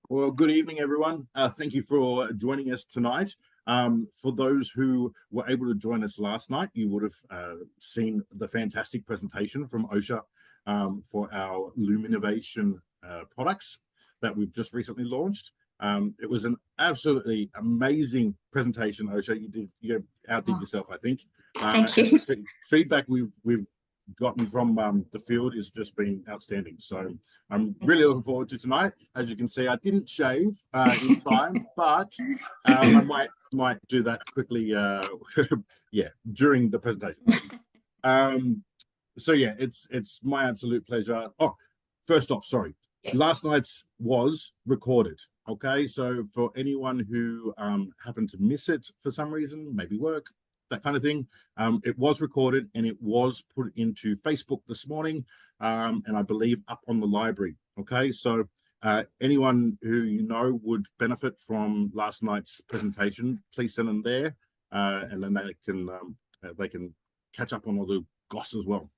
Well, good evening, everyone. Thank you for joining us tonight. For those who were able to join us last night, you would have seen the fantastic presentation from Ocea for our Luminovation products that we've just recently launched. It was an absolutely amazing presentation, Ocea. You outdid yourself, I think. Thank you. The feedback we've gotten from the field has just been outstanding. So I'm really looking forward to tonight. As you can see, I didn't shave in time, but I might do that quickly. Yeah, during the presentation. So yeah, it's my absolute pleasure. Oh, first off, sorry, last night's was recorded. Okay, so for anyone who happened to miss it for some reason, maybe work, that kind of thing, it was recorded and it was put into Facebook this morning, and I believe up on the library. Okay, so anyone who you know would benefit from last night's presentation, please send them there, and then they can catch up on all the goss as well.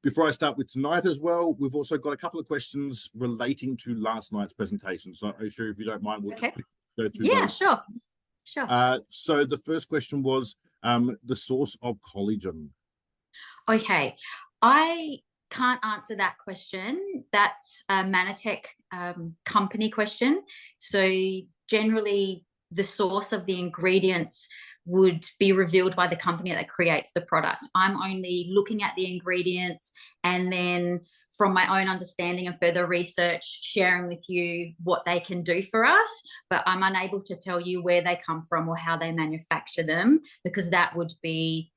Before I start with tonight as well, we've also got a couple of questions relating to last night's presentation. So, Ocea, if you don't mind, we'll just go through those. Sure. So the first question was the source of collagen. Okay, I can't answer that question. That's a Mannatech company question. So generally, the source of the ingredients would be revealed by the company that creates the product. I'm only looking at the ingredients and then from my own understanding and further research, sharing with you what they can do for us, but I'm unable to tell you where they come from or how they manufacture them, because that would be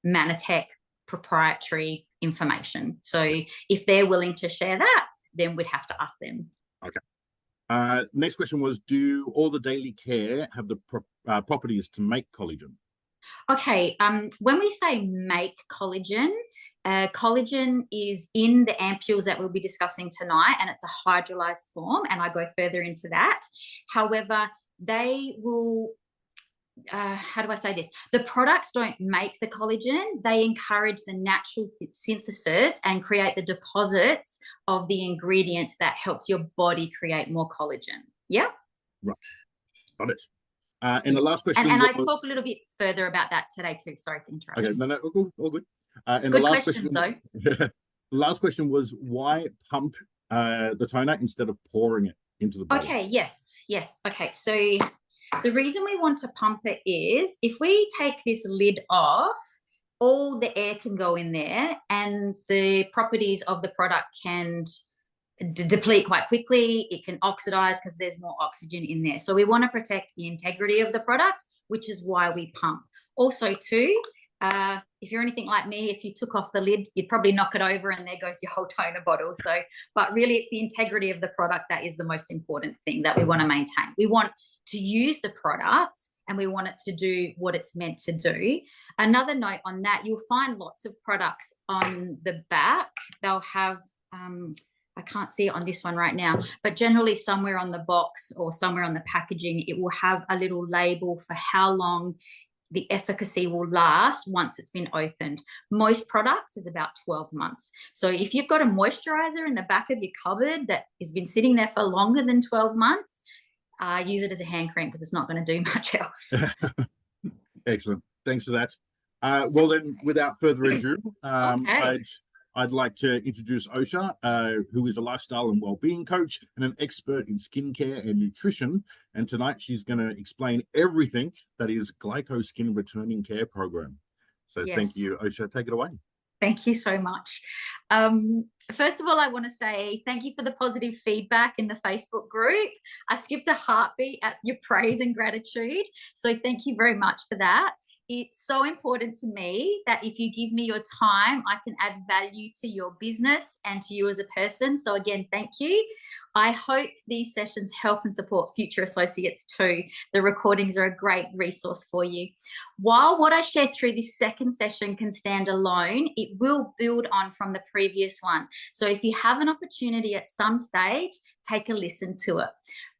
Mannatech proprietary information. So if they're willing to share that, then we'd have to ask them. Okay. Next question was, do all the daily care have the properties to make collagen? Okay, when we say make collagen, collagen is in the ampules that we'll be discussing tonight, and it's a hydrolyzed form, and I go further into that. However, they will, how do I say this? The products don't make the collagen. They encourage the natural synthesis and create the deposits of the ingredients that helps your body create more collagen. Yeah? Right. Got it. And the last question and I talk a little bit further about that today too. Sorry to interrupt. Okay, no, all good. And good the last questions, question, though. The last question was, why pump the toner instead of pouring it into the bowl? Okay, yes. Okay, so the reason we want to pump it is if we take this lid off, all the air can go in there and the properties of the product can deplete quite quickly. It can oxidize because there's more oxygen in there. So we want to protect the integrity of the product, which is why we pump. Also too, if you're anything like me, if you took off the lid, you'd probably knock it over and there goes your whole toner bottle. So, but really it's the integrity of the product that is the most important thing that we want to maintain. We want to use the product and we want it to do what it's meant to do. Another note on that, you'll find lots of products on the back. They'll have, I can't see it on this one right now, but generally somewhere on the box or somewhere on the packaging, it will have a little label for how long the efficacy will last once it's been opened. Most products is about 12 months. So if you've got a moisturizer in the back of your cupboard that has been sitting there for longer than 12 months, use it as a hand cream because it's not going to do much else. Excellent. Thanks for that. Well then, without further ado, I'd like to introduce Ocea, who is a lifestyle and well-being coach and an expert in skincare and nutrition. And tonight she's going to explain everything that is Glyco Skin Returning Care Program. So Thank you, Ocea. Take it away. Thank you so much. First of all, I want to say thank you for the positive feedback in the Facebook group. I skipped a heartbeat at your praise and gratitude. So thank you very much for that. It's so important to me that if you give me your time, I can add value to your business and to you as a person. So again, thank you. I hope these sessions help and support future associates too. The recordings are a great resource for you. While what I share through this second session can stand alone, it will build on from the previous one. So if you have an opportunity at some stage, take a listen to it.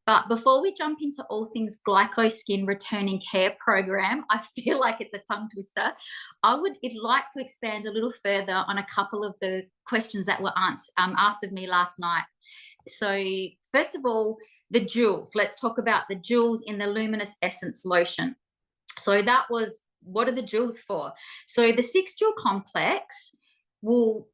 But before we jump into all things Glyco Skin Returning Care Program, I feel like it's a tongue twister. I'd like to expand a little further on a couple of the questions that were asked of me last night. So first of all, the jewels. Let's talk about the jewels in the Luminous Essence Lotion. So that was, what are the jewels for? So the 6-jewel complex will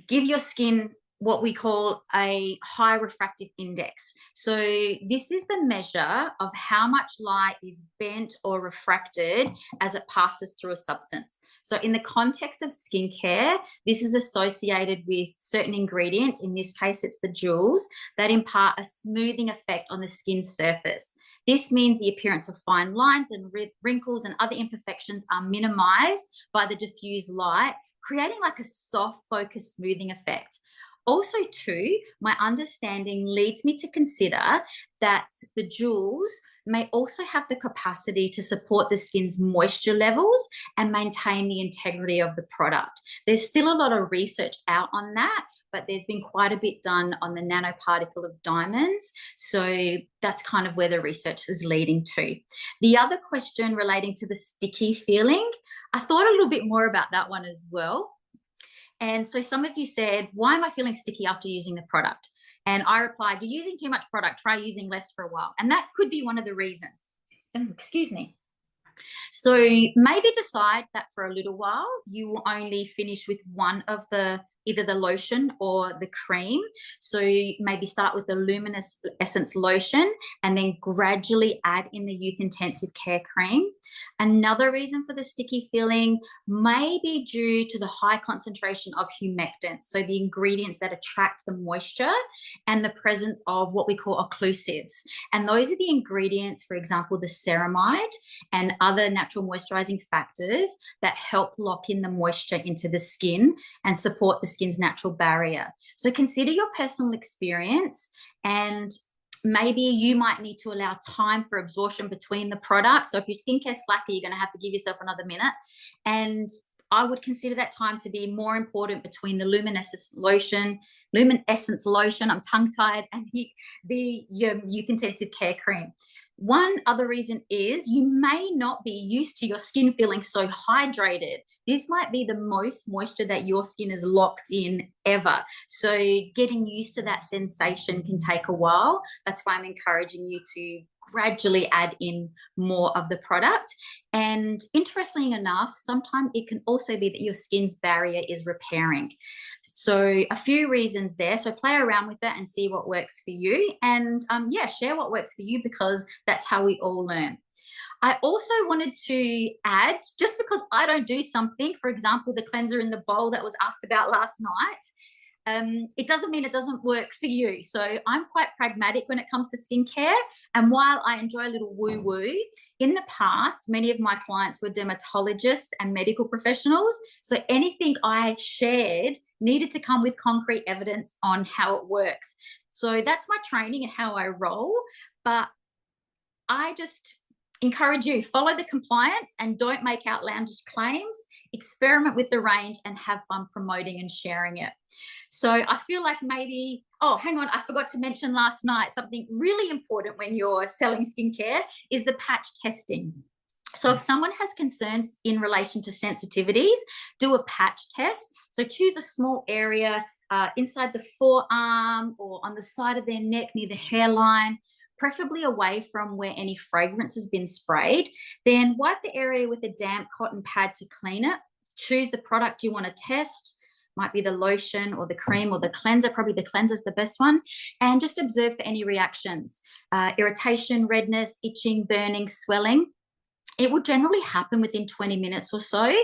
give your skin what we call a high refractive index. So this is the measure of how much light is bent or refracted as it passes through a substance. So in the context of skincare, this is associated with certain ingredients. In this case, it's the jewels that impart a smoothing effect on the skin surface. This means the appearance of fine lines and wrinkles and other imperfections are minimized by the diffused light, creating like a soft focus smoothing effect. Also too, my understanding leads me to consider that the jewels may also have the capacity to support the skin's moisture levels and maintain the integrity of the product. There's still a lot of research out on that, but there's been quite a bit done on the nanoparticle of diamonds. So that's kind of where the research is leading to. The other question relating to the sticky feeling, I thought a little bit more about that one as well. And so some of you said, why am I feeling sticky after using the product? And I replied, you're using too much product, try using less for a while. And that could be one of the reasons. Excuse me. So maybe decide that for a little while, you will only finish with one of the, either the lotion or the cream. So maybe start with the Luminous Essence Lotion and then gradually add in the Youth Intensive Care Cream. Another reason for the sticky feeling may be due to the high concentration of humectants, so the ingredients that attract the moisture, and the presence of what we call occlusives. And those are the ingredients, for example, the ceramide and other natural moisturizing factors that help lock in the moisture into the skin and support the skin's natural barrier. So consider your personal experience, and maybe you might need to allow time for absorption between the products. So if your skincare slacker, you're going to have to give yourself another minute. And I would consider that time to be more important between the Luminescence Lotion, I'm tongue-tied, and the Youth Intensive Care Cream. One other reason is you may not be used to your skin feeling so hydrated. This might be the most moisture that your skin is locked in ever. So getting used to that sensation can take a while. That's why I'm encouraging you to gradually add in more of the product. And interestingly enough, sometimes it can also be that your skin's barrier is repairing. So a few reasons there. So play around with that and see what works for you. And yeah, share what works for you, because that's how we all learn. I also wanted to add, just because I don't do something, for example, the cleanser in the bowl that was asked about last night, it doesn't mean it doesn't work for you. So I'm quite pragmatic when it comes to skincare. And while I enjoy a little woo-woo, in the past, many of my clients were dermatologists and medical professionals. So anything I shared needed to come with concrete evidence on how it works. So that's my training and how I roll. But I just encourage you, follow the compliance and don't make outlandish claims. Experiment with the range and have fun promoting and sharing it. So I feel like maybe, oh, hang on, I forgot to mention last night, something really important when you're selling skincare is the patch testing. So if someone has concerns in relation to sensitivities, do a patch test. So choose a small area inside the forearm or on the side of their neck near the hairline, preferably away from where any fragrance has been sprayed. Then wipe the area with a damp cotton pad to clean it. Choose the product you want to test. Might be the lotion or the cream or the cleanser. Probably the cleanser is the best one. And just observe for any reactions. Irritation, redness, itching, burning, swelling. It will generally happen within 20 minutes or so.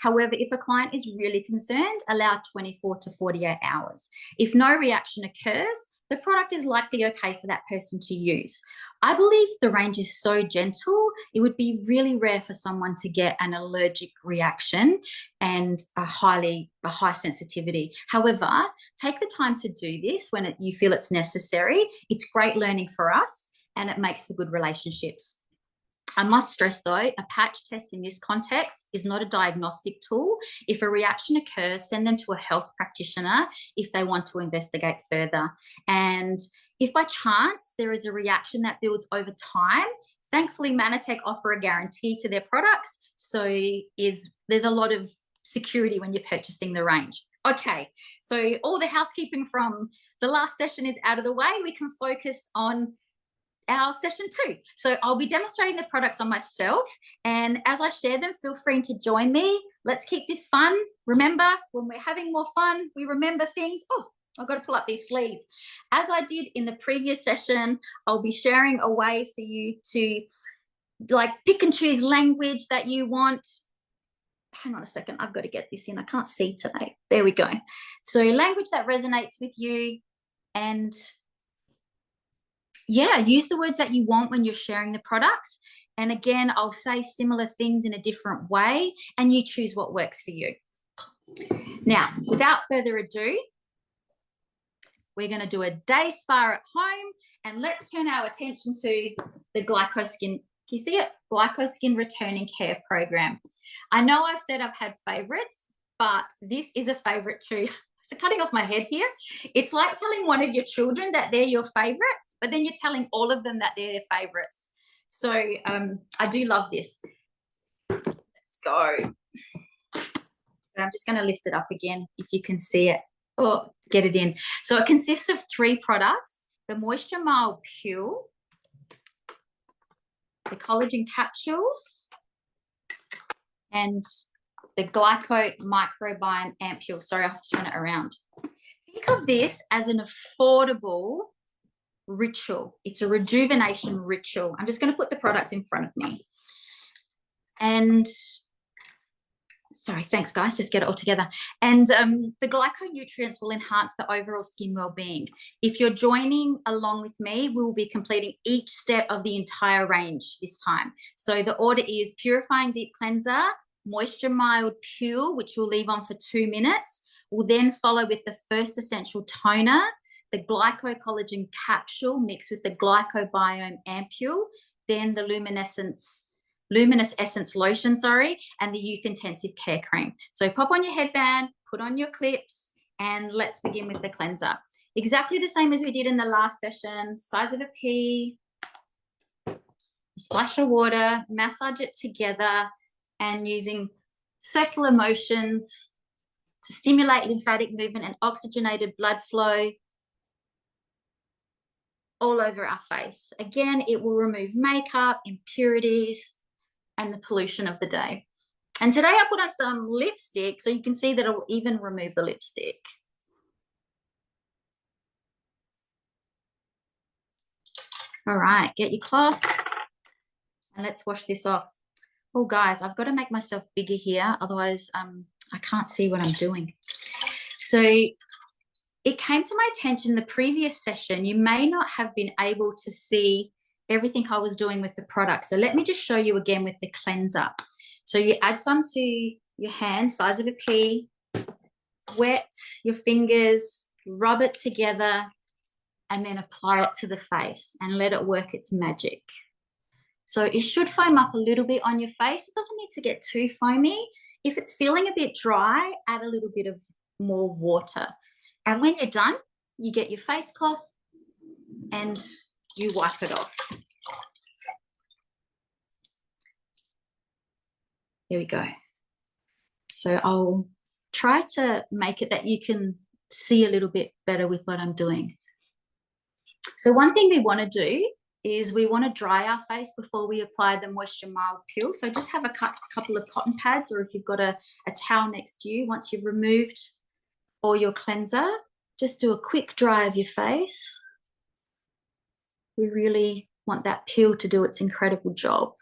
However, if a client is really concerned, allow 24 to 48 hours. If no reaction occurs, the product is likely okay for that person to use. I believe the range is so gentle, it would be really rare for someone to get an allergic reaction and a high sensitivity. However, take the time to do this when you feel it's necessary. It's great learning for us and it makes for good relationships. I must stress though, a patch test in this context is not a diagnostic tool. If a reaction occurs, send them to a health practitioner if they want to investigate further. And if by chance there is a reaction that builds over time, thankfully Mannatech offer a guarantee to their products. So there's a lot of security when you're purchasing the range. Okay, so all the housekeeping from the last session is out of the way. We can focus on our session 2. So I'll be demonstrating the products on myself, and as I share them, feel free to join me. Let's keep this fun. Remember, when we're having more fun, we remember things. Oh, I've got to pull up these sleeves. As I did in the previous session, I'll be sharing a way for you to like pick and choose language that you want. Hang on a second, I've got to get this in. I can't see today. There we go. So language that resonates with you, and yeah, use the words that you want when you're sharing the products. And again, I'll say similar things in a different way, and you choose what works for you. Now, without further ado, we're going to do a day spa at home, and let's turn our attention to the Glycoskin. Can you see it? Glycoskin Returning Care Program. I know I've said I've had favorites, but this is a favorite too. So cutting off my head here, it's like telling one of your children that they're your favorite, but then you're telling all of them that they're their favorites. So I do love this. Let's go. So I'm just going to lift it up again if you can see it. Oh, get it in. So it consists of 3 products: the Moisture Mild Peel, the collagen capsules, and the Glyco Microbiome Ampule. Sorry, I have to turn it around. Think of this as an affordable ritual. It's a rejuvenation ritual. I'm just going to put the products in front of me. And sorry, thanks guys, just get it all together. And the glyconutrients will enhance the overall skin well-being. If you're joining along with me, we will be completing each step of the entire range this time. So the order is Purifying Deep Cleanser, Moisture Mild Peel, which we'll leave on for 2 minutes. We'll then follow with the First Essential Toner, the Glyco Collagen Capsule mixed with the Glycobiome Ampule, then the Luminous Essence Lotion, and the Youth Intensive Care Cream. So pop on your headband, put on your clips, and let's begin with the cleanser. Exactly the same as we did in the last session. Size of a pea, a splash of water, massage it together, and using circular motions to stimulate lymphatic movement and oxygenated blood flow all over our face. Again, it will remove makeup, impurities, and the pollution of the day. And today I put on some lipstick, so you can see that it will even remove the lipstick. All right, get your cloth and let's wash this off. Oh guys, I've got to make myself bigger here, otherwise I can't see what I'm doing. So it came to my attention the previous session, you may not have been able to see everything I was doing with the product. So let me just show you again with the cleanser. So you add some to your hand, size of a pea, wet your fingers, rub it together, and then apply it to the face and let it work its magic. So it should foam up a little bit on your face. It doesn't need to get too foamy. If it's feeling a bit dry, add a little bit of more water. And when you're done, you get your face cloth and you wipe it off. There we go. So I'll try to make it that you can see a little bit better with what I'm doing. So one thing we want to do is we want to dry our face before we apply the Moisture Mild Peel. So just have a couple of cotton pads, or if you've got a towel next to you, once you've removed all your cleanser, just do a quick dry of your face. We really want that peel to do its incredible job.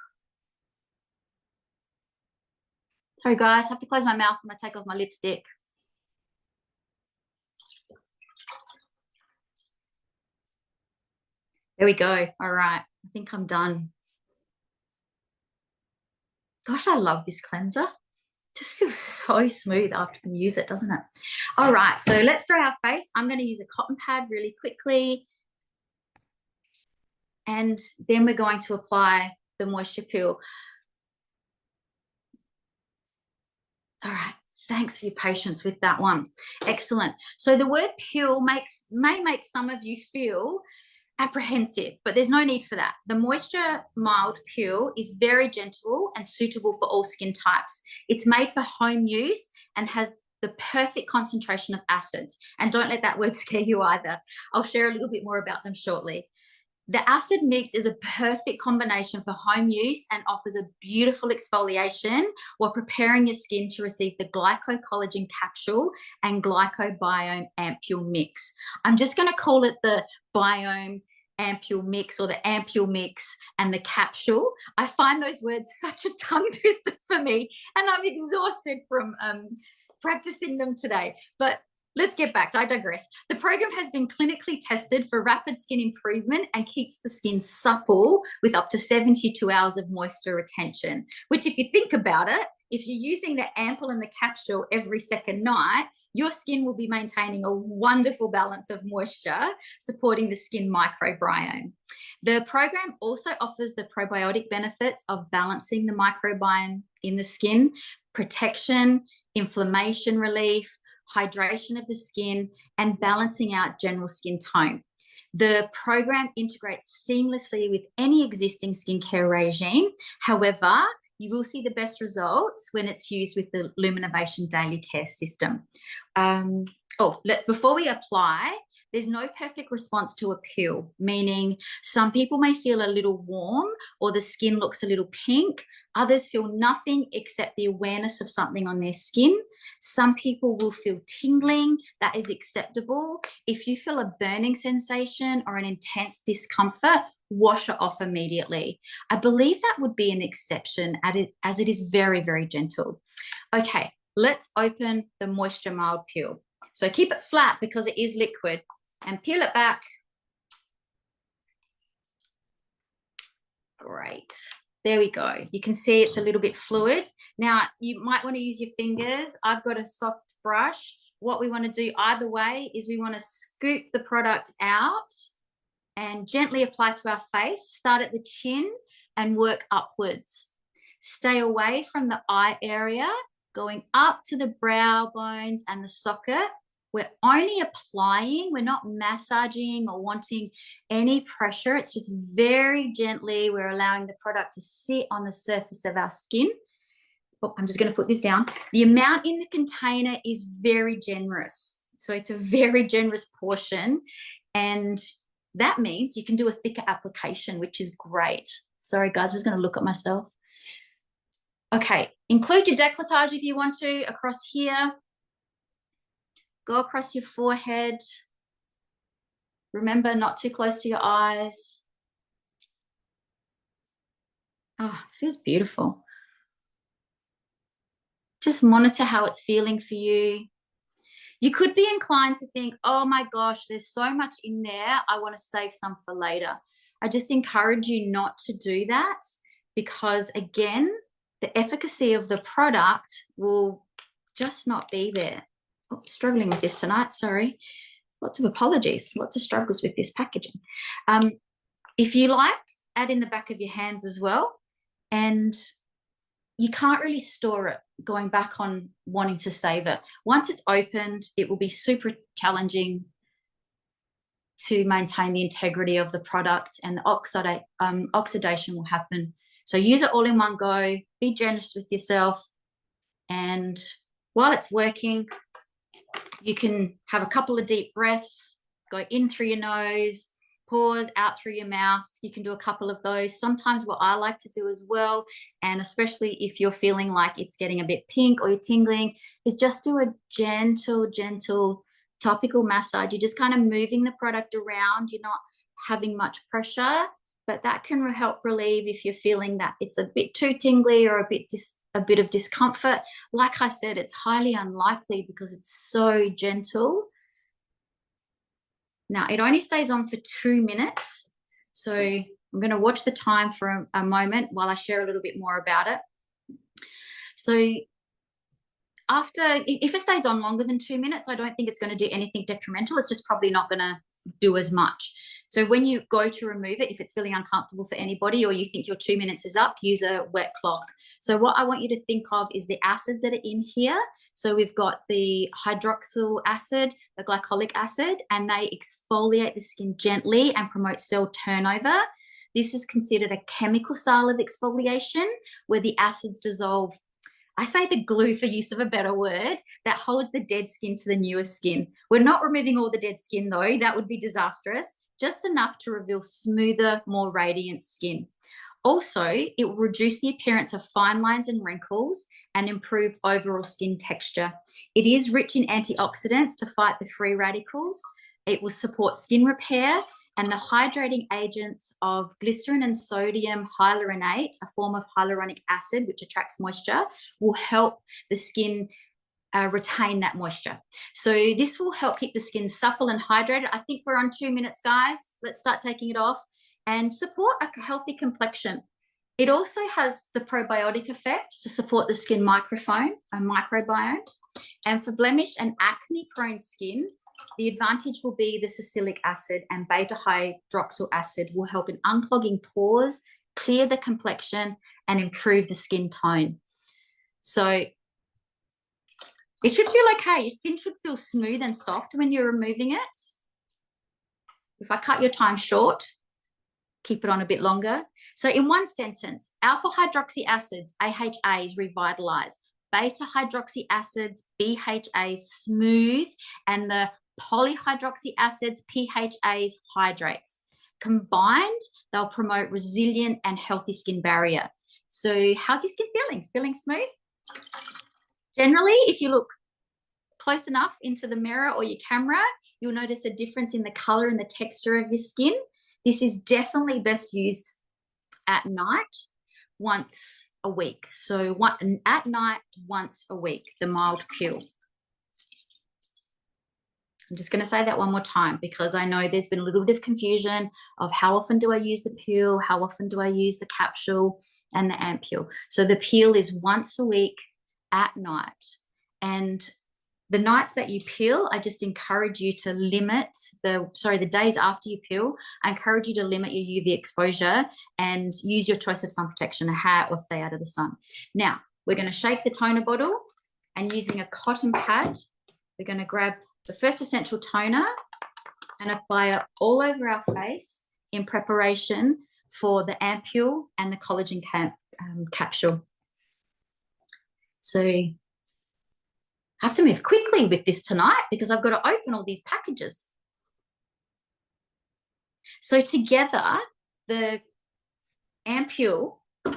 Sorry guys, I have to close my mouth when I take off my lipstick. There we go. All right, I think I'm done. Gosh, I love this cleanser. Just feels so smooth after you use it, doesn't it? All right, so let's dry our face. I'm going to use a cotton pad really quickly. And then we're going to apply the moisture peel. All right, thanks for your patience with that one. Excellent. So the word peel may make some of you feel apprehensive, but there's no need for that. The Moisture Mild Peel is very gentle and suitable for all skin types. It's made for home use and has the perfect concentration of acids. And don't let that word scare you either. I'll share a little bit more about them shortly. The acid mix is a perfect combination for home use and offers a beautiful exfoliation while preparing your skin to receive the glycocollagen capsule and glycobiome ampule mix. I'm just going to call it the biome ampule mix, or the ampule mix and the capsule. I find those words such a tongue twister for me, and I'm exhausted from practicing them today. But let's get back. I digress. The program has been clinically tested for rapid skin improvement and keeps the skin supple with up to 72 hours of moisture retention, which, if you think about it, if you're using the ampoule and the capsule every second night, your skin will be maintaining a wonderful balance of moisture, supporting the skin microbiome. The program also offers the probiotic benefits of balancing the microbiome in the skin, protection, inflammation relief, hydration of the skin, and balancing out general skin tone. The program integrates seamlessly with any existing skincare regime. However, you will see the best results when it's used with the Luminovation Daily Care System. Before we apply, there's no perfect response to a peel, meaning some people may feel a little warm or the skin looks a little pink. Others feel nothing except the awareness of something on their skin. Some people will feel tingling. That is acceptable. If you feel a burning sensation or an intense discomfort, wash it off immediately. I believe that would be an exception as it is very, very gentle. Okay, let's open the Moisture Mild Peel. So keep it flat because it is liquid, and peel it back. Great. There we go. You can see it's a little bit fluid. Now, you might want to use your fingers. I've got a soft brush. What we want to do either way is we want to scoop the product out and gently apply to our face. Start at the chin and work upwards. Stay away from the eye area, going up to the brow bones and the socket. We're only applying, we're not massaging or wanting any pressure. It's just very gently, we're allowing the product to sit on the surface of our skin. Oh, I'm just going to put this down. The amount in the container is very generous. So it's a very generous portion. And that means you can do a thicker application, which is great. Sorry, guys, I'm just going to look at myself. Okay, include your décolletage if you want to across here. Go across your forehead. Remember, not too close to your eyes. Oh, it feels beautiful. Just monitor how it's feeling for you. You could be inclined to think, oh my gosh, there's so much in there. I want to save some for later. I just encourage you not to do that because, again, the efficacy of the product will just not be there. Oh, struggling with this tonight, sorry. Lots of apologies, lots of struggles with this packaging. If you like, add in the back of your hands as well. And you can't really store it going back on wanting to save it. Once it's opened, it will be super challenging to maintain the integrity of the product, and the oxidation will happen. So use it all in one go, be generous with yourself, and while it's working, you can have a couple of deep breaths, go in through your nose, pause out through your mouth. You can do a couple of those. Sometimes what I like to do as well, and especially if you're feeling like it's getting a bit pink or you're tingling, is just do a gentle topical massage. You're just kind of moving the product around. You're not having much pressure, but that can help relieve if you're feeling that it's a bit too tingly or a bit of discomfort. Like I said, it's highly unlikely because it's so gentle. Now, it only stays on for 2 minutes. So I'm going to watch the time for a moment while I share a little bit more about it. So if it stays on longer than 2 minutes, I don't think it's going to do anything detrimental. It's just probably not going to do as much. So when you go to remove it, if it's feeling uncomfortable for anybody or you think your 2 minutes is up, use a wet cloth. So what I want you to think of is the acids that are in here. So we've got the hydroxyl acid, the glycolic acid, and they exfoliate the skin gently and promote cell turnover. This is considered a chemical style of exfoliation where the acids dissolve I say the glue for use of a better word, that holds the dead skin to the newest skin. We're not removing all the dead skin though, that would be disastrous, just enough to reveal smoother, more radiant skin. Also, it will reduce the appearance of fine lines and wrinkles and improve overall skin texture. It is rich in antioxidants to fight the free radicals. It will support skin repair, and the hydrating agents of glycerin and sodium hyaluronate, a form of hyaluronic acid which attracts moisture, will help the skin retain that moisture. So this will help keep the skin supple and hydrated. I think we're on 2 minutes, guys. Let's start taking it off. And support a healthy complexion. It also has the probiotic effects to support the skin microbiome. And for blemished and acne-prone skin, the advantage will be the salicylic acid and beta-hydroxyl acid will help in unclogging pores, clear the complexion, and improve the skin tone. So it should feel okay. Your skin should feel smooth and soft when you're removing it. If I cut your time short, keep it on a bit longer. So in one sentence, alpha hydroxy acids, AHAs, revitalize. Beta hydroxy acids, BHAs, smooth. And the polyhydroxy acids, PHAs, hydrates. Combined, they'll promote resilient and healthy skin barrier. So how's your skin feeling? Feeling smooth? Generally, if you look close enough into the mirror or your camera, you'll notice a difference in the color and the texture of your skin. This is definitely best used at night once a week. So at night, once a week, the mild peel. I'm just going to say that one more time because I know there's been a little bit of confusion of how often do I use the peel, how often do I use the capsule and the ampule. So the peel is once a week at night. And the nights that you peel, I just encourage you to limit the days after you peel, I encourage you to limit your UV exposure and use your choice of sun protection, a hat or stay out of the sun. Now, we're going to shake the toner bottle and using a cotton pad, we're going to grab the first essential toner and apply it all over our face in preparation for the ampule and the collagen capsule. So I have to move quickly with this tonight because I've got to open all these packages. So together, the ampule, so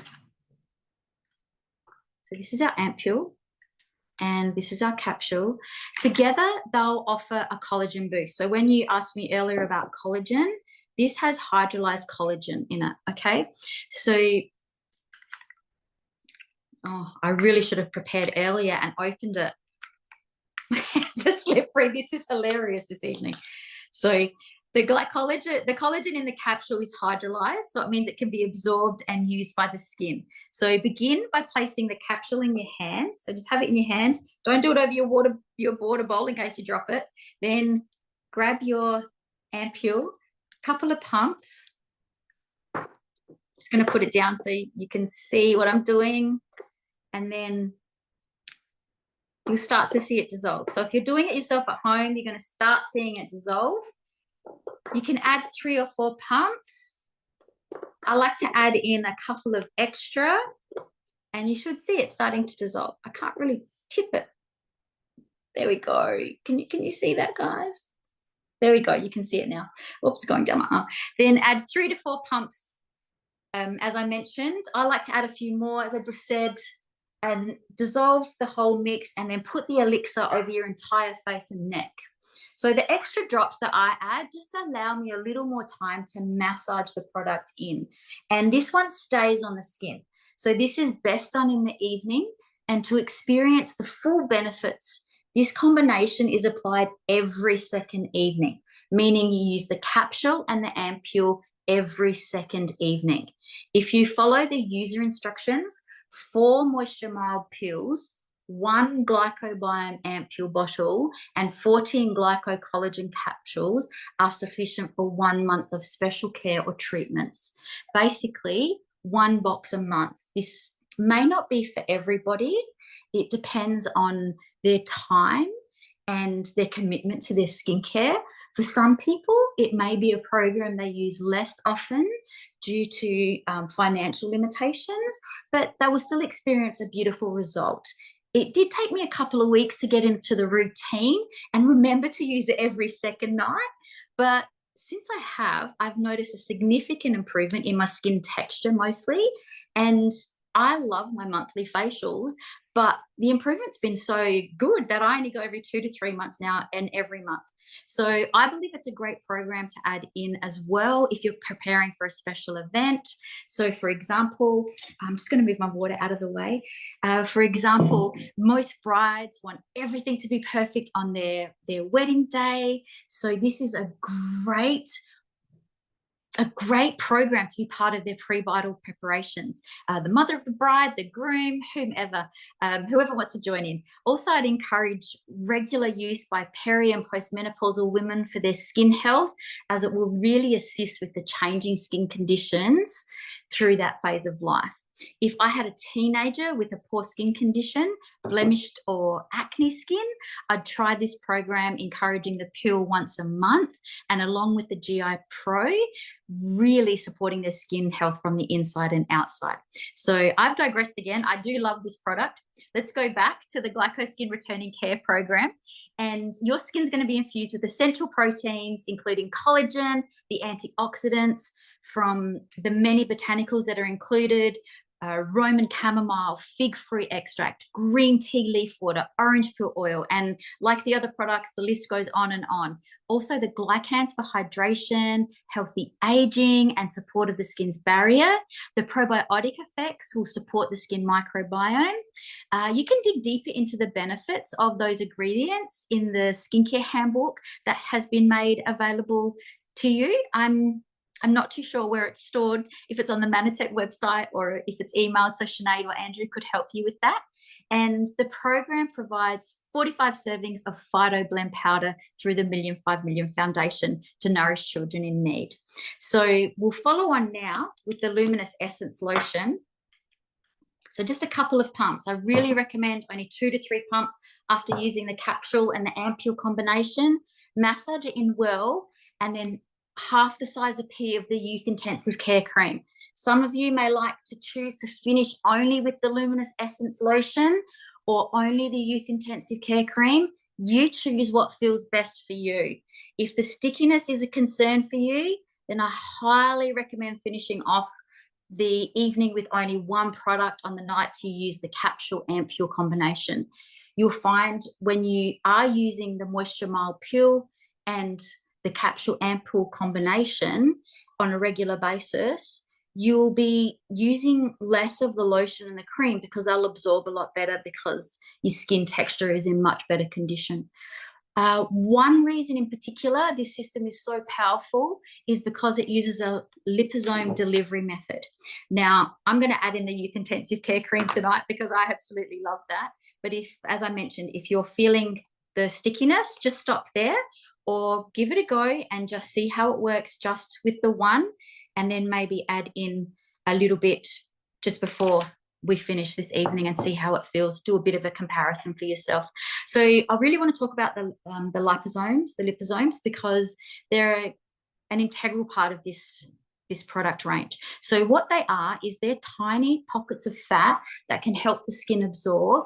this is our ampule and this is our capsule. Together, they'll offer a collagen boost. So when you asked me earlier about collagen, this has hydrolyzed collagen in it, okay? So, I really should have prepared earlier and opened it. It's a slippery. This is hilarious this evening. So the collagen in the capsule is hydrolyzed, so it means it can be absorbed and used by the skin. So begin by placing the capsule in your hand. So just have it in your hand. Don't do it over your water bowl in case you drop it. Then grab your ampule, a couple of pumps. Just going to put it down so you can see what I'm doing. And then you'll start to see it dissolve. So if you're doing it yourself at home, you're going to start seeing it dissolve. You can add 3 or 4 pumps. I like to add in a couple of extra, and you should see it starting to dissolve. I can't really tip it. There we go. Can you see that, guys? There we go. You can see it now. Oops, going down my arm. Then add 3 to 4 pumps. As I mentioned, I like to add a few more, as I just said, and dissolve the whole mix and then put the elixir over your entire face and neck. So the extra drops that I add just allow me a little more time to massage the product in. And this one stays on the skin. So this is best done in the evening, and to experience the full benefits, this combination is applied every second evening, meaning you use the capsule and the ampule every second evening. If you follow the user instructions, 4 moisture mild peels, 1 glycobiome ampule bottle, and 14 glycocollagen capsules are sufficient for 1 month of special care or treatments. Basically, 1 box a month. This may not be for everybody. It depends on their time and their commitment to their skincare. For some people, it may be a program they use less often due to financial limitations, but they will still experience a beautiful result. It did take me a couple of weeks to get into the routine and remember to use it every second night. But since I've noticed a significant improvement in my skin texture mostly. And I love my monthly facials, but the improvement's been so good that I only go every 2 to 3 months now and every month. So I believe it's a great program to add in as well if you're preparing for a special event. So for example, I'm just going to move my water out of the way. For example, most brides want everything to be perfect on their wedding day. So this is a great program to be part of their pre-bridal preparations. The mother of the bride, the groom, whoever wants to join in. Also, I'd encourage regular use by peri and postmenopausal women for their skin health, as it will really assist with the changing skin conditions through that phase of life. If I had a teenager with a poor skin condition, blemished or acne skin, I'd try this program, encouraging the peel once a month, and along with the GI Pro, really supporting their skin health from the inside and outside. So I've digressed again. I do love this product. Let's go back to the Glyco Skin Returning Care program. And your skin's going to be infused with essential proteins, including collagen, the antioxidants from the many botanicals that are included, Roman chamomile, fig fruit extract, green tea leaf water, orange peel oil, and like the other products, the list goes on and on. Also the glycans for hydration, healthy aging, and support of the skin's barrier. The probiotic effects will support the skin microbiome. You can dig deeper into the benefits of those ingredients in the skincare handbook that has been made available to you. I'm not too sure where it's stored, if it's on the Mannatech website or if it's emailed, so Sinead or Andrew could help you with that. And the program provides 45 servings of Phyto Blend powder through the 5 Million Foundation to nourish children in need. So we'll follow on now with the Luminous Essence Lotion. So just a couple of pumps. I really recommend only 2 to 3 pumps after using the capsule and the ampule combination. Massage it in well, and then half the size of P of the Youth Intensive Care Cream. Some of you may like to choose to finish only with the Luminous Essence Lotion or only the Youth Intensive Care Cream. You choose what feels best for you. If the stickiness is a concern for you, then I highly recommend finishing off the evening with only one product on the nights you use the capsule ampule combination. You'll find when you are using the Moisture Mild Peel and the capsule ampule combination on a regular basis, you'll be using less of the lotion and the cream because they'll absorb a lot better because your skin texture is in much better condition. One reason in particular this system is so powerful is because it uses a liposome delivery method. Now, I'm going to add in the Youth Intensive Care Cream tonight because I absolutely love that. But if, as I mentioned, if you're feeling the stickiness, just stop there or give it a go and just see how it works just with the one, and then maybe add in a little bit just before we finish this evening and see how it feels. Do a bit of a comparison for yourself. So I really want to talk about the liposomes, because they're an integral part of this product range. So what they are is they're tiny pockets of fat that can help the skin absorb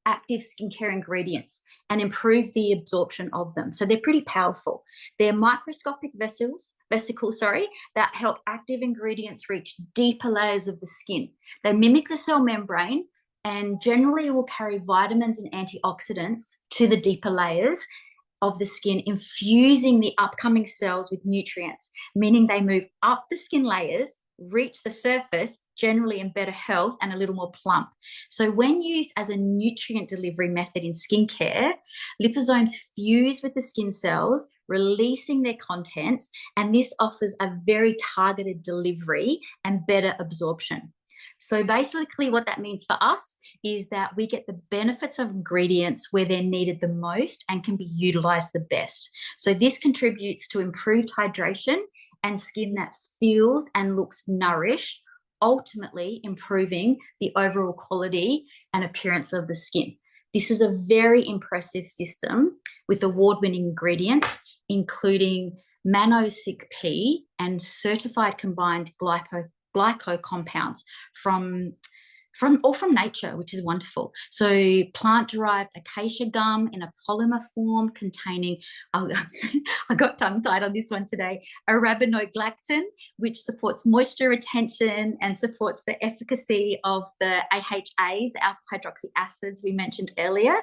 active skincare ingredients and improve the absorption of them. So they're pretty powerful. They're microscopic vesicles that help active ingredients reach deeper layers of the skin. They mimic the cell membrane and generally will carry vitamins and antioxidants to the deeper layers of the skin, infusing the upcoming cells with nutrients, meaning they move up the skin layers, reach the surface, generally in better health and a little more plump. So when used as a nutrient delivery method in skincare, liposomes fuse with the skin cells, releasing their contents, and this offers a very targeted delivery and better absorption. So basically what that means for us is that we get the benefits of ingredients where they're needed the most and can be utilized the best. So this contributes to improved hydration and skin that feels and looks nourished, ultimately improving the overall quality and appearance of the skin. This is a very impressive system with award-winning ingredients, including Mannatech and certified combined glyco compounds from nature, which is wonderful. So plant-derived acacia gum in a polymer form containing, I got tongue-tied on this one today, arabinogalactan, which supports moisture retention and supports the efficacy of the AHAs, the alpha hydroxy acids we mentioned earlier.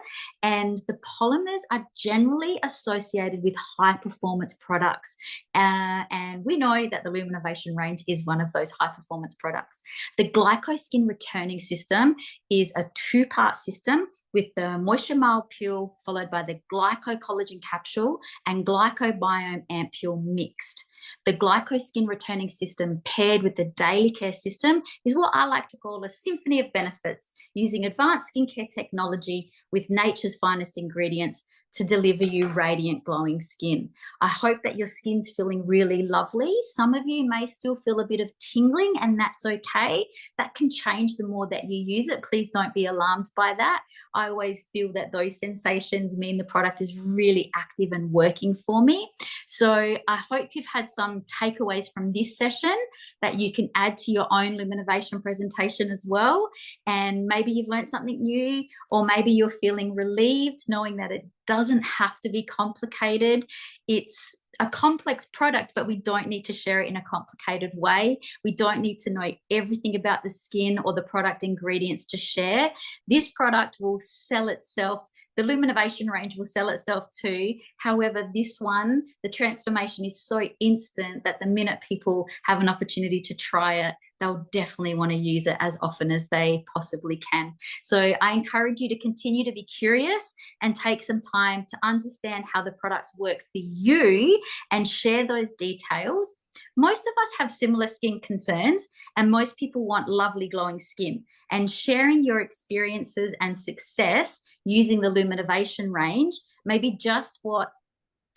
And the polymers are generally associated with high-performance products. And we know that the Luminovation range is one of those high-performance products. The glycoskin returning system is a two-part system with the moisture pill followed by the glycocollagen capsule and glycobiome ampule mixed. The glycoskin returning system paired with the daily care system is what I like to call a symphony of benefits, using advanced skincare technology with nature's finest ingredients to deliver you radiant, glowing skin. I hope that your skin's feeling really lovely. Some of you may still feel a bit of tingling, and that's okay. That can change the more that you use it. Please don't be alarmed by that. I always feel that those sensations mean the product is really active and working for me. So I hope you've had some takeaways from this session that you can add to your own Luminovation presentation as well. And maybe you've learned something new, or maybe you're feeling relieved knowing that it doesn't have to be complicated. It's a complex product, but we don't need to share it in a complicated way. We don't need to know everything about the skin or the product ingredients to share. This product will sell itself. The Luminovation range will sell itself too. However, this one, the transformation is so instant that the minute people have an opportunity to try it, they'll definitely want to use it as often as they possibly can. So I encourage you to continue to be curious and take some time to understand how the products work for you and share those details. Most of us have similar skin concerns, and most people want lovely glowing skin. And sharing your experiences and success using the Luminovation range may be just what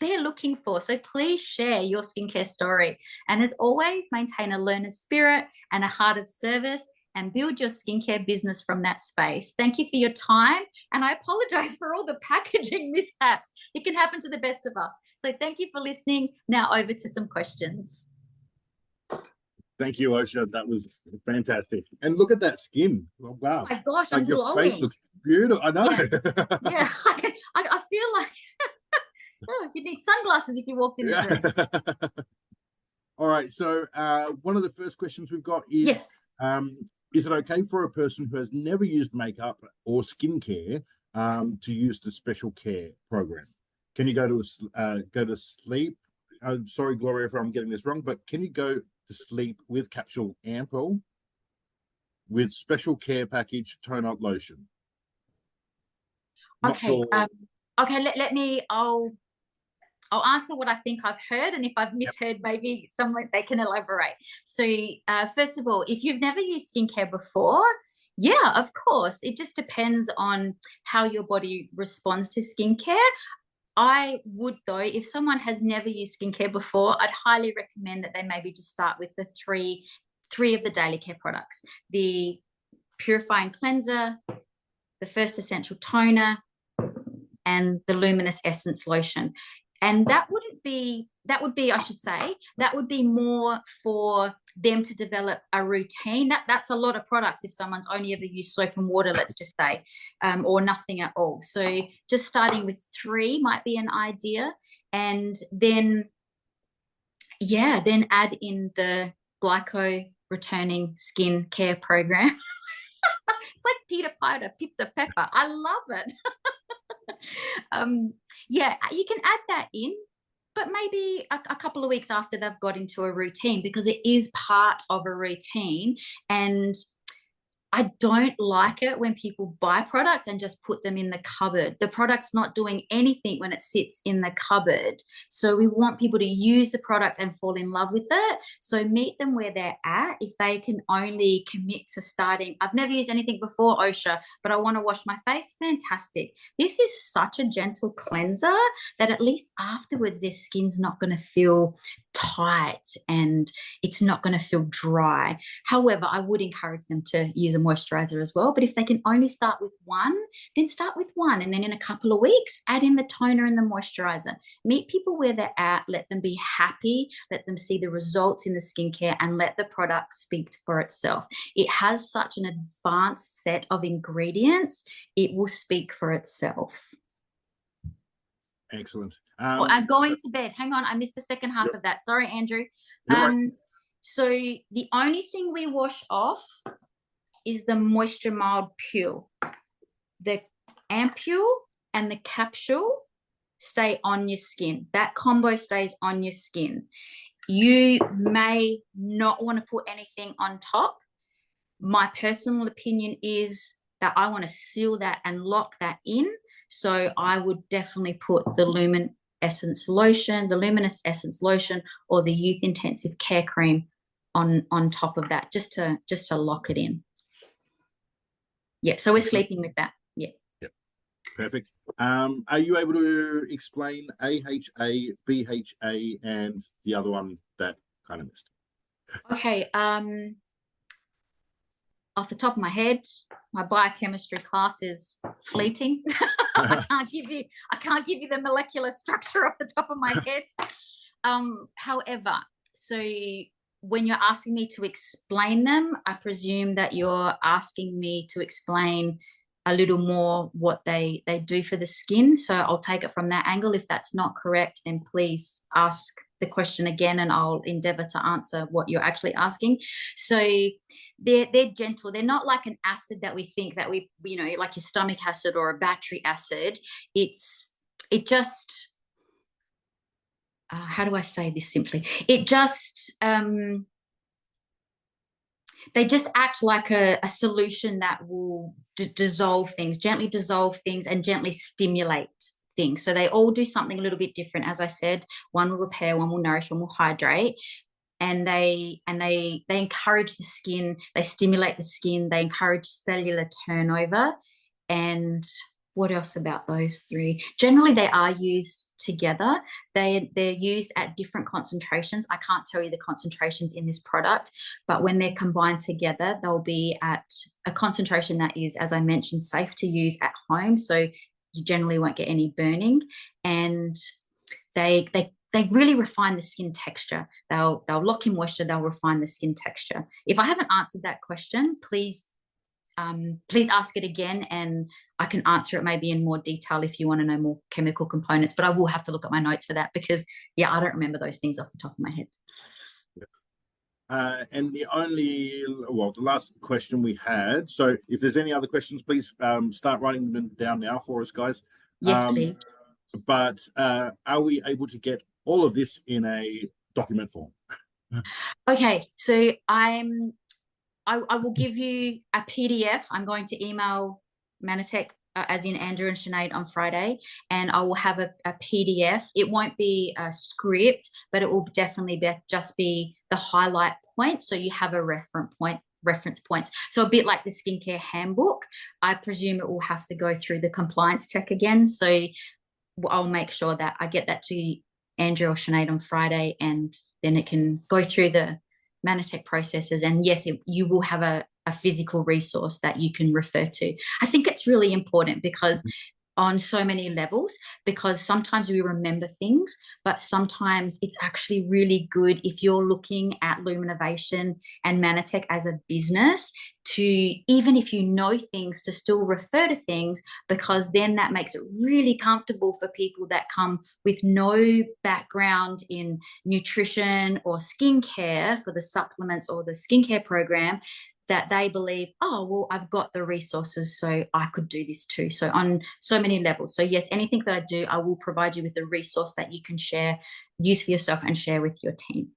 they're looking for. So please share your skincare story. And as always, maintain a learner's spirit and a heart of service, and build your skincare business from that space. Thank you for your time. And I apologize for all the packaging mishaps. It can happen to the best of us. So thank you for listening. Now over to some questions. Thank you, Ocea. That was fantastic. And look at that skin. Oh, wow. Oh my gosh, like I'm your glowing. face looks beautiful. I know. Yeah. I feel like oh, you need sunglasses if you walked in this room. All right. So one of the first questions we've got is, yes. Is it okay for a person who has never used makeup or skincare to use the special care program? Can you go to sleep? Sorry, Gloria, if I'm getting this wrong, but can you go to sleep with capsule ampoule with special care package tone-up lotion? Okay. Sure. Okay. Let me. I'll answer what I think I've heard, and if I've misheard, maybe someone they can elaborate. So, first of all, if you've never used skincare before, yeah, of course, it just depends on how your body responds to skincare. I would, though, if someone has never used skincare before, I'd highly recommend that they maybe just start with the three of the daily care products: the purifying cleanser, the first essential toner, and the luminous essence lotion. And that would be, I should say, that would be more for them to develop a routine. That's a lot of products if someone's only ever used soap and water, let's just say, or nothing at all. So just starting with 3 might be an idea. And then, yeah, then add in the glyco returning skin care program. It's like Peter Piper, Pip the Pepper. I love it. Yeah, you can add that in, but maybe a couple of weeks after they've got into a routine, because it is part of a routine. And I don't like it when people buy products and just put them in the cupboard. The product's not doing anything when it sits in the cupboard. So we want people to use the product and fall in love with it. So meet them where they're at. If they can only commit to starting, I've never used anything before, Ocea, but I want to wash my face, fantastic. This is such a gentle cleanser that at least afterwards their skin's not going to feel tight and it's not going to feel dry. However, I would encourage them to use a moisturizer as well. But if they can only start with one, then start with one. And then in a couple of weeks, add in the toner and the moisturizer. Meet people where they're at. Let them be happy. Let them see the results in the skincare and let the product speak for itself. It has such an advanced set of ingredients. It will speak for itself. Excellent. I'm going to bed. Hang on, I missed the second half of that. Sorry, Andrew. So the only thing we wash off is the Moisture Mild Pure. The ampule and the capsule stay on your skin. That combo stays on your skin. You may not want to put anything on top. My personal opinion is that I want to seal that and lock that in. So I would definitely put the Luminos Essence Lotion, or the Youth Intensive Care Cream on top of that, just to lock it in. Yeah, so we're sleeping with that. Yeah. Yep. Perfect. Are you able to explain AHA, BHA, and the other one that kind of missed? Okay. Off the top of my head, my biochemistry class is fleeting. I can't give you the molecular structure off the top of my head. However, so when you're asking me to explain them, I presume that you're asking me to explain a little more what they do for the skin. So I'll take it from that angle. If that's not correct, then please ask the question again and I'll endeavor to answer what you're actually asking. So they're gentle. They're not like an acid that we think that we, you know, like your stomach acid or a battery acid. It just, how do I say this simply? It just, they just act like a solution that will dissolve things, gently dissolve things and gently stimulate things. So they all do something a little bit different. As I said, one will repair, one will nourish, one will hydrate. And they encourage the skin, they stimulate the skin, they encourage cellular turnover. And what else about those three? Generally, they are used together. They're used at different concentrations. I can't tell you the concentrations in this product, but when they're combined together, they'll be at a concentration that is, as I mentioned, safe to use at home. So you generally won't get any burning. And they really refine the skin texture. They'll lock in moisture, they'll refine the skin texture. If I haven't answered that question, please ask it again and I can answer it maybe in more detail if you want to know more chemical components, but I will have to look at my notes for that because, yeah, I don't remember those things off the top of my head. And the last question we had, so if there's any other questions, please start writing them down now for us, guys. Yes, please. But are we able to get all of this in a document form? Okay, so I will give you a PDF. I'm going to email Mannatech, as in Andrew and Sinead, on Friday, and I will have a PDF. It won't be a script, but it will definitely just be the highlight points, so you have a reference points. So a bit like the skincare handbook. I presume it will have to go through the compliance check again. So I'll make sure that I get that to Andrew or Sinead on Friday, and then it can go through the Mannatech processes. And yes, you will have a physical resource that you can refer to. I think it's really important because on so many levels, because sometimes we remember things, but sometimes it's actually really good if you're looking at Luminovation and Mannatech as a business to, even if you know things, to still refer to things, because then that makes it really comfortable for people that come with no background in nutrition or skincare for the supplements or the skincare program, that they believe, oh, well, I've got the resources, so I could do this too. So on so many levels. So yes, anything that I do, I will provide you with a resource that you can share, use for yourself and share with your team.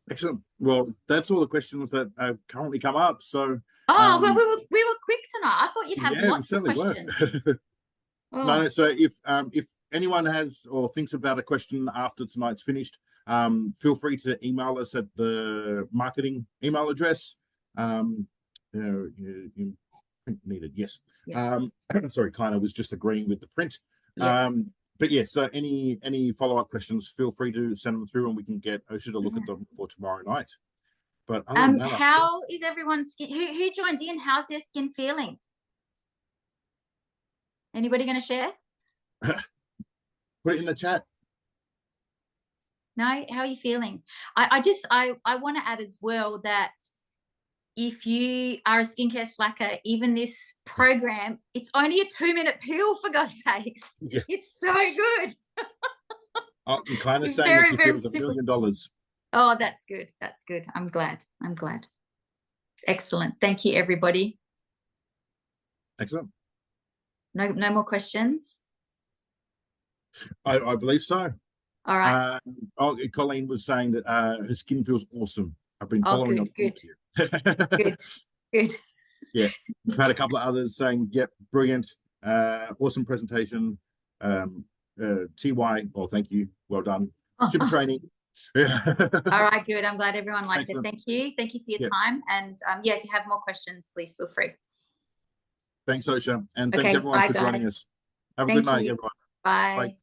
Excellent. Well, that's all the questions that have currently come up. So well, we were quick tonight. I thought you'd have lots of questions. No, so if anyone has or thinks about a question after tonight's finished, feel free to email us at the marketing email address. You needed, yes. Yeah. Sorry, kind of was just agreeing with the print. Yeah. But yeah, so any follow-up questions, feel free to send them through and we can get Ocea to look at them for tomorrow night. But other than that, how is everyone's skin? Who joined in? How's their skin feeling? Anybody going to share? put it in the chat. No, how are you feeling? I want to add as well that if you are a skincare slacker, even this program, it's only a 2-minute peel, for God's sakes. Yeah. It's so good. I'm kind of It's saying very, that she very feels $1 simple. million. Oh, that's good. That's good. I'm glad. Excellent. Thank you, everybody. Excellent. No more questions? I believe so. All right. Colleen was saying that her skin feels awesome. I've been following up. Good. Good. Yeah. We've had a couple of others saying, yep, brilliant. Awesome presentation. TY, well, thank you. Well done. Super training. All right, good. I'm glad everyone liked Excellent. it. Thank you for your time. And yeah, if you have more questions, please feel free. Thanks, Ocea. And thanks everyone for joining us. Have a good night, everyone. Bye.